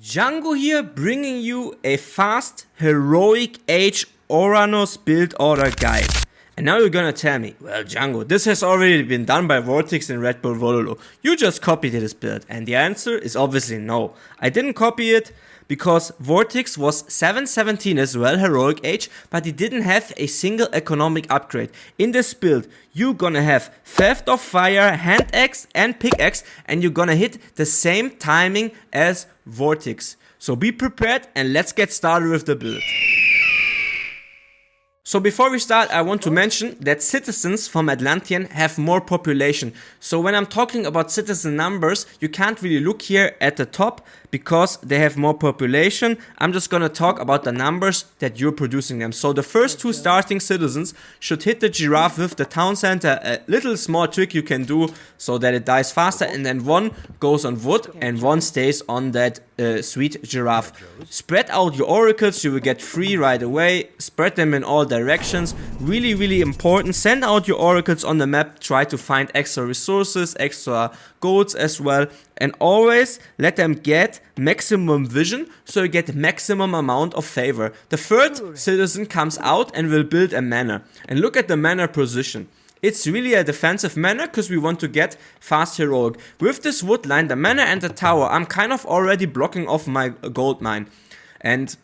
Django here, bringing you a fast, heroic age Oranos build order guide. And now you're gonna tell me, well Django, this has already been done by Vortex and Red Bull Vololo. You just copied this build. And the answer is obviously no. I didn't copy it because Vortex was 717 as well, heroic age, but he didn't have a single economic upgrade. In this build, you're gonna have Theft of Fire, Hand Axe and Pickaxe, and you're gonna hit the same timing as Vortex. So be prepared and let's get started with the build. So before we start, I want to mention that citizens from Atlantean have more population. So when I'm talking about citizen numbers, you can't really look here at the top because they have more population. I'm just gonna talk about the numbers that you're producing them. So the first two starting citizens should hit the giraffe with the town center, a little small trick you can do so that it dies faster, and then one goes on wood and one stays on that sweet giraffe. Spread out your oracles, you will get 3 right away. Spread them in all directions. Really important. Send out your oracles on the map. Try to find extra resources, extra golds as well, and always let them get maximum vision so you get maximum amount of favor. The third citizen comes out and will build a manor, and look at the manor position. It's really a defensive manor because we want to get fast heroic. With this wood line, the manor and the tower, I'm kind of already blocking off my gold mine, and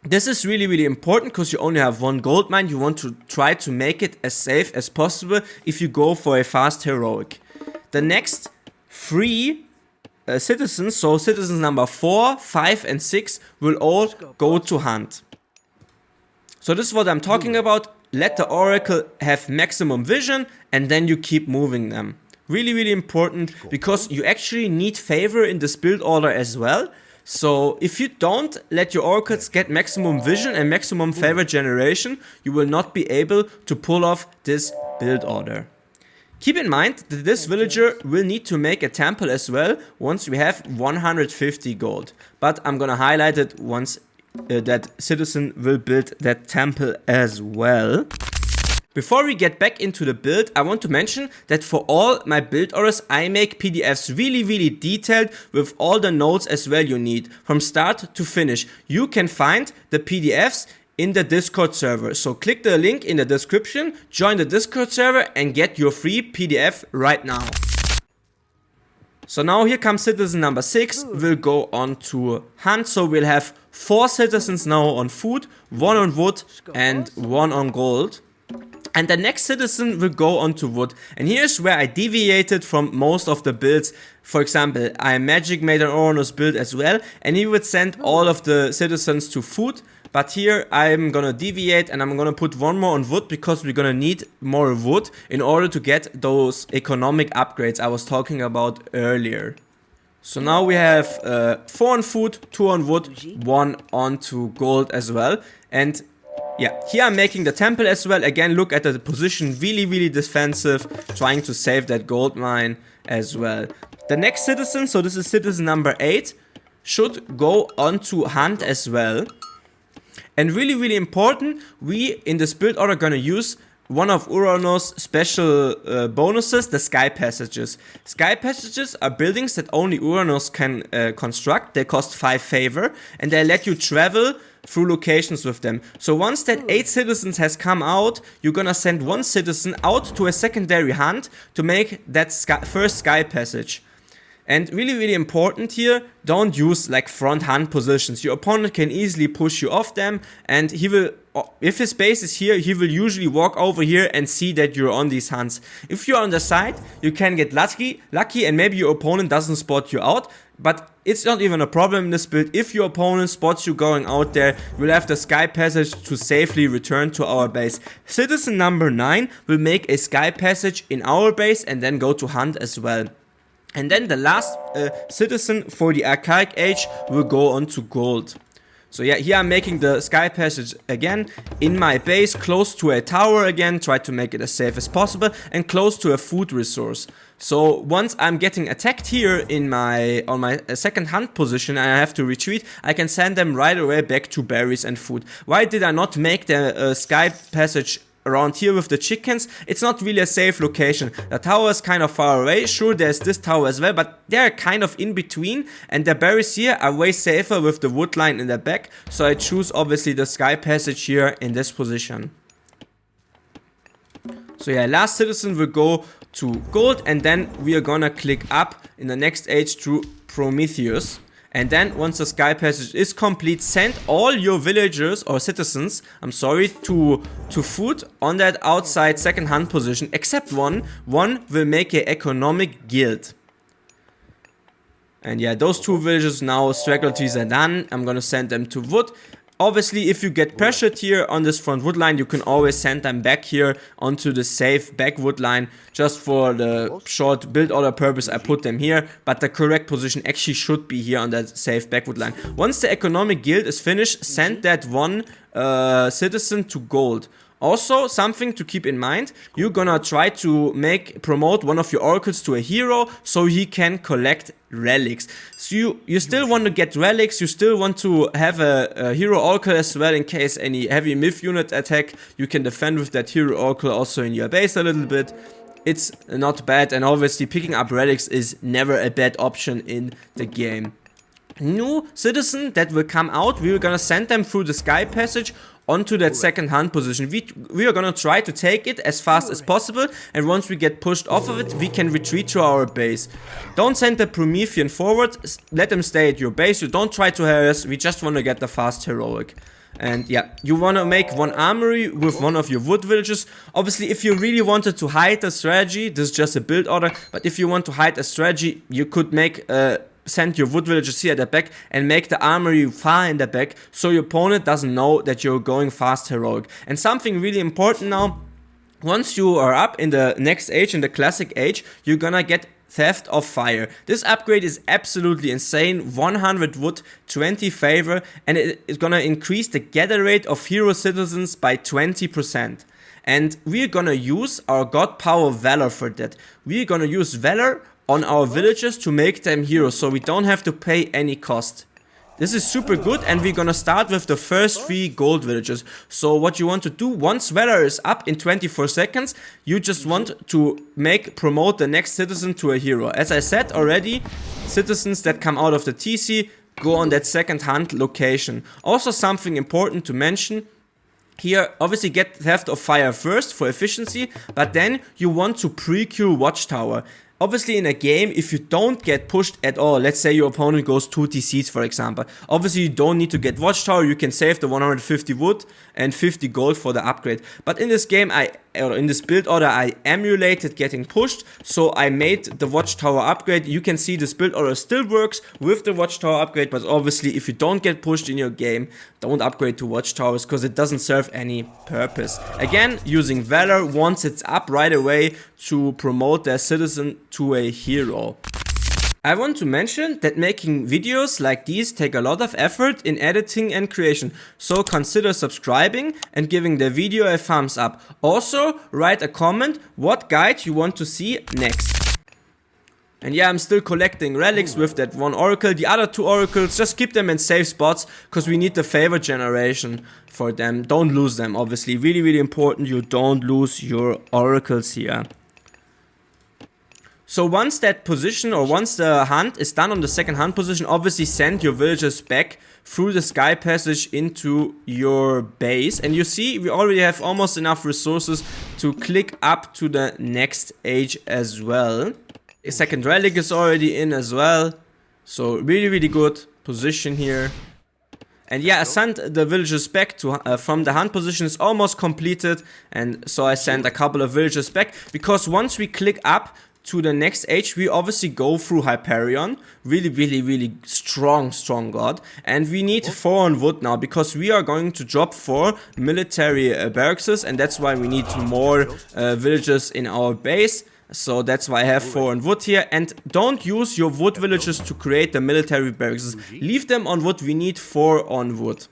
this is really important because you only have one gold mine. You want to try to make it as safe as possible if you go for a fast heroic. The next 3 citizens, so citizens number 4, 5 and 6 will all go to hunt. So this is what I'm talking about. Let the oracle have maximum vision and then you keep moving them. Really important because you actually need favor in this build order as well. So if you don't let your oracles get maximum vision and maximum favor generation, you will not be able to pull off this build order. Keep in mind that this villager will need to make a temple as well once we have 150 gold. But I'm gonna highlight it once that citizen will build that temple as well. Before we get back into the build, I want to mention that for all my build orders, I make PDFs really detailed with all the notes as well you need from start to finish. You can find the PDFs in the Discord server. So click the link in the description, join the Discord server and get your free PDF right now. So now here comes citizen number 6, will go on to hunt. So we'll have 4 citizens now on food, 1 on wood and 1 on gold. And the next citizen will go on to wood. And here's where I deviated from most of the builds. For example, I Magic made an Oranos build as well, and he would send all of the citizens to food. But here I'm gonna deviate and I'm gonna put 1 more on wood because we're gonna need more wood in order to get those economic upgrades I was talking about earlier. So now we have 4 on food, 2 on wood, 1 onto gold as well. And yeah, here I'm making the temple as well. Again, look at the position, really defensive, trying to save that gold mine as well. The next citizen, so this is citizen number 8, should go on to hunt as well. And really important, we in this build order gonna use one of Oranos' special bonuses, the Sky Passages. Sky Passages are buildings that only Oranos can construct. They cost 5 favor and they let you travel through locations with them. So once that 8 citizens has come out, you're gonna send 1 citizen out to a secondary hunt to make that first Sky Passage. And really important here, don't use like front hunt positions. Your opponent can easily push you off them, and he will, if his base is here, he will usually walk over here and see that you're on these hunts. If you're on the side, you can get lucky and maybe your opponent doesn't spot you out, but it's not even a problem in this build. If your opponent spots you going out there, we'll have the Sky Passage to safely return to our base. Citizen number 9 will make a Sky Passage in our base and then go to hunt as well. And then the last citizen for the Archaic age will go on to gold. So yeah, here I'm making the Sky Passage again in my base, close to a tower again, try to make it as safe as possible, and close to a food resource. So once I'm getting attacked here on my second hunt position and I have to retreat, I can send them right away back to berries and food. Why did I not make the Sky Passage around here with the chickens, it's not really a safe location. The tower is kind of far away. Sure, there's this tower as well, but they're kind of in between, and the berries here are way safer with the wood line in the back. So I choose obviously the sky passage here in this position. So yeah, last citizen will go to gold, and then we are gonna click up in the next age to Prometheus. And then once the sky passage is complete, send all your villagers or citizens, I'm sorry, to food on that outside second hunt position, except one. One will make an economic guild. And yeah, those 2 villages now, straggleties are done. I'm gonna send them to wood. Obviously, if you get pressured here on this front wood line, you can always send them back here onto the safe back wood line. Just for the short build order purpose, I put them here. But the correct position actually should be here on that safe back wood line. Once the economic guild is finished, send that one citizen to gold. Also, something to keep in mind, you're gonna try to promote one of your oracles to a hero so he can collect relics. So you still want to get relics, you still want to have a hero oracle as well in case any heavy myth unit attack. You can defend with that hero oracle also in your base a little bit. It's not bad, and obviously picking up relics is never a bad option in the game. New citizen that will come out, we are gonna send them through the sky passage onto that second hunt position. We are gonna try to take it as fast as possible, and once we get pushed off of it, we can retreat to our base. Don't send the Promethean forward, let them stay at your base. You don't try to harass, we just want to get the fast heroic. And yeah, you want to make one armory with one of your wood villages. Obviously, if you really wanted to hide a strategy, this is just a build order, but if you want to hide a strategy, you could make send your wood villagers here at the back and make the armory far in the back so your opponent doesn't know that you're going fast heroic. And something really important now, once you are up in the next age, in the classic age, you're gonna get Theft of Fire. This upgrade is absolutely insane. 100 wood, 20 favor, and it is gonna increase the gather rate of hero citizens by 20%. And we're gonna use our god power Valor for that. We're gonna use Valor on our villagers to make them heroes, so we don't have to pay any cost. This is super good, and we're gonna start with the first 3 gold villagers. So what you want to do, once Valor is up in 24 seconds, you just want to promote the next citizen to a hero. As I said already, citizens that come out of the TC go on that second hunt location. Also something important to mention, here, obviously get Theft of Fire first for efficiency, but then you want to pre-queue Watchtower. Obviously in a game, if you don't get pushed at all, let's say your opponent goes 2 TCs for example, obviously you don't need to get Watchtower, you can save the 150 wood and 50 gold for the upgrade. But in this game, in this build order, I emulated getting pushed, so I made the Watchtower upgrade. You can see this build order still works with the Watchtower upgrade, but obviously if you don't get pushed in your game, don't upgrade to Watchtowers because it doesn't serve any purpose. Again, using Valor once it's up right away to promote their citizen to a hero. I want to mention that making videos like these take a lot of effort in editing and creation, so consider subscribing and giving the video a thumbs up. Also, write a comment what guide you want to see next. And yeah, I'm still collecting relics with that one oracle. The other 2 oracles, just keep them in safe spots because we need the favor generation for them. Don't lose them, obviously. Really, really important you don't lose your oracles here. So once that position, or once the hunt is done on the second hunt position, obviously send your villagers back through the sky passage into your base. And you see, we already have almost enough resources to click up to the next age as well. A second relic is already in as well. So really, really good position here. And yeah, I sent the villagers back to from the hunt position. It's almost completed. And so I sent a couple of villagers back. Because once we click up to the next age, we obviously go through Hyperion. Really, really, really strong god. And we need 4 on wood now, because we are going to drop 4 military barracks, and that's why we need more villagers in our base. So that's why I have 4 on wood here. And don't use your wood villagers to create the military barracks. Leave them on wood, we need 4 on wood.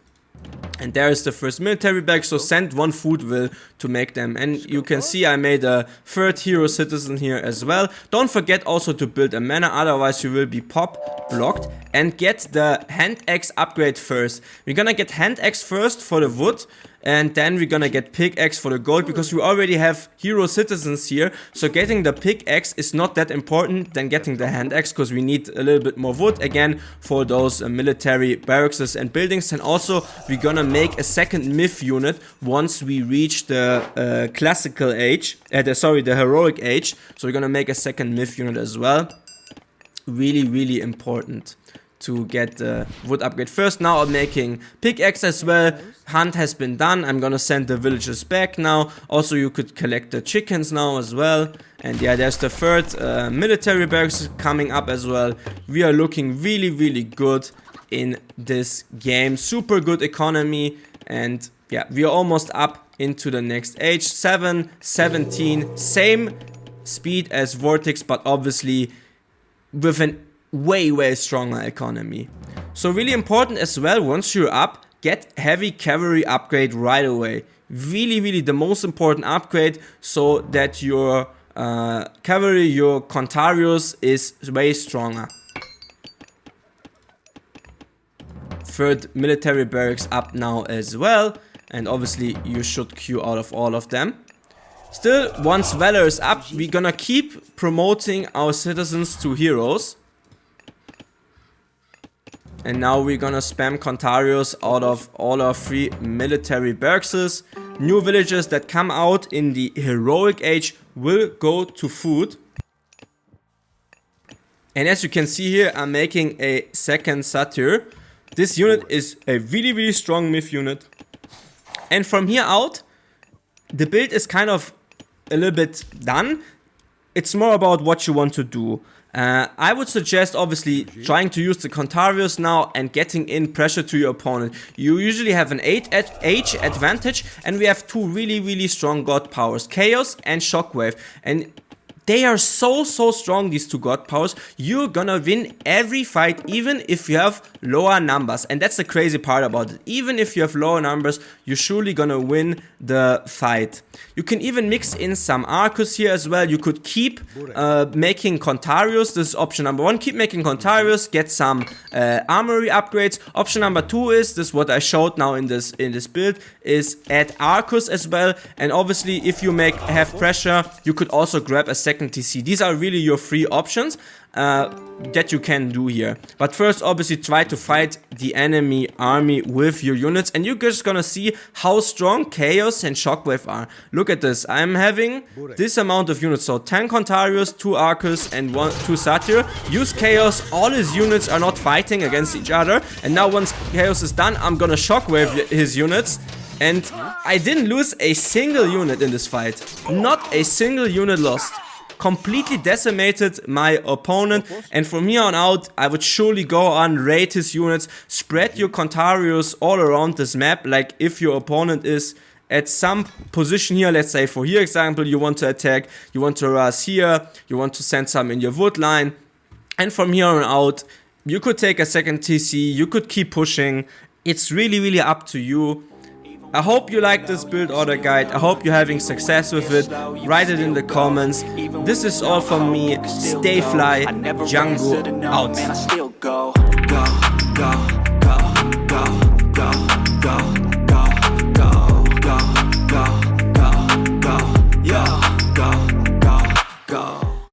And there is the first military bag, so send 1 food will to make them. And you can see I made a 3rd hero citizen here as well. Don't forget also to build a manor, otherwise you will be pop blocked. And get the hand axe upgrade first. We're gonna get hand axe first for the wood. and then we're gonna get pickaxe for the gold because we already have hero citizens here. So getting the pickaxe is not that important than getting the hand axe, because we need a little bit more wood again for those military barracks and buildings. And also we're gonna make a second myth unit once we reach the classical age, the heroic age. So we're gonna make a second myth unit as well. Really important to get the wood upgrade first. Now I'm making pickaxe as well. Hunt has been done. I'm gonna send the villagers back now. Also, you could collect the chickens now as well. And yeah, there's the third military barracks coming up as well. We are looking really good in this game. Super good economy, and yeah, we are almost up into the next age. 7, 17, same speed as Vortex, but obviously with an way stronger economy. So really important as well, once you're up, get heavy cavalry upgrade right away. Really the most important upgrade, so that your cavalry, your Contarius is way stronger. Third military barracks up now as well, and obviously you should queue out of all of them. Still, once Valor is up, we're gonna keep promoting our citizens to heroes. And now we're gonna spam Contarius out of all our 3 military barracks. New villages that come out in the heroic age will go to food. And as you can see here, I'm making a second satyr. This unit is a really strong myth unit. And from here out, the build is kind of a little bit done. It's more about what you want to do. I would suggest obviously trying to use the Contarius now and getting in pressure to your opponent. You usually have an age advantage, and we have 2 really strong god powers, Chaos and Shockwave. And they are so strong, these 2 god powers. You're gonna win every fight, even if you have lower numbers. And that's the crazy part about it. Even if you have lower numbers, you're surely gonna win the fight. You can even mix in some Arcus here as well. You could keep making Contarius. This is option number 1. Keep making Contarius, get some armory upgrades. Option number 2 is, this is what I showed now in this build, is add Arcus as well. And obviously if you have pressure, you could also grab a second TC. These are really your 3 options that you can do here. But first, obviously, try to fight the enemy army with your units, and you're just gonna see how strong Chaos and Shockwave are. Look at this. I'm having this amount of units, so 10 Contarius, 2 Arcus, and 2 Satyr. Use Chaos. All his units are not fighting against each other, and now once Chaos is done, I'm gonna Shockwave his units. And I didn't lose a single unit in this fight. Not a single unit lost. Completely decimated my opponent, and from here on out I would surely go on, raid his units, spread your Contarius all around this map. Like if your opponent is at some position here, let's say for here example, you want to attack, you want to rush here, you want to send some in your wood line, and from here on out you could take a second TC, you could keep pushing. It's really up to you. I hope you like this build order guide. I hope you're having success with it. Write it in the comments. This is all from me. Stay fly. Django out.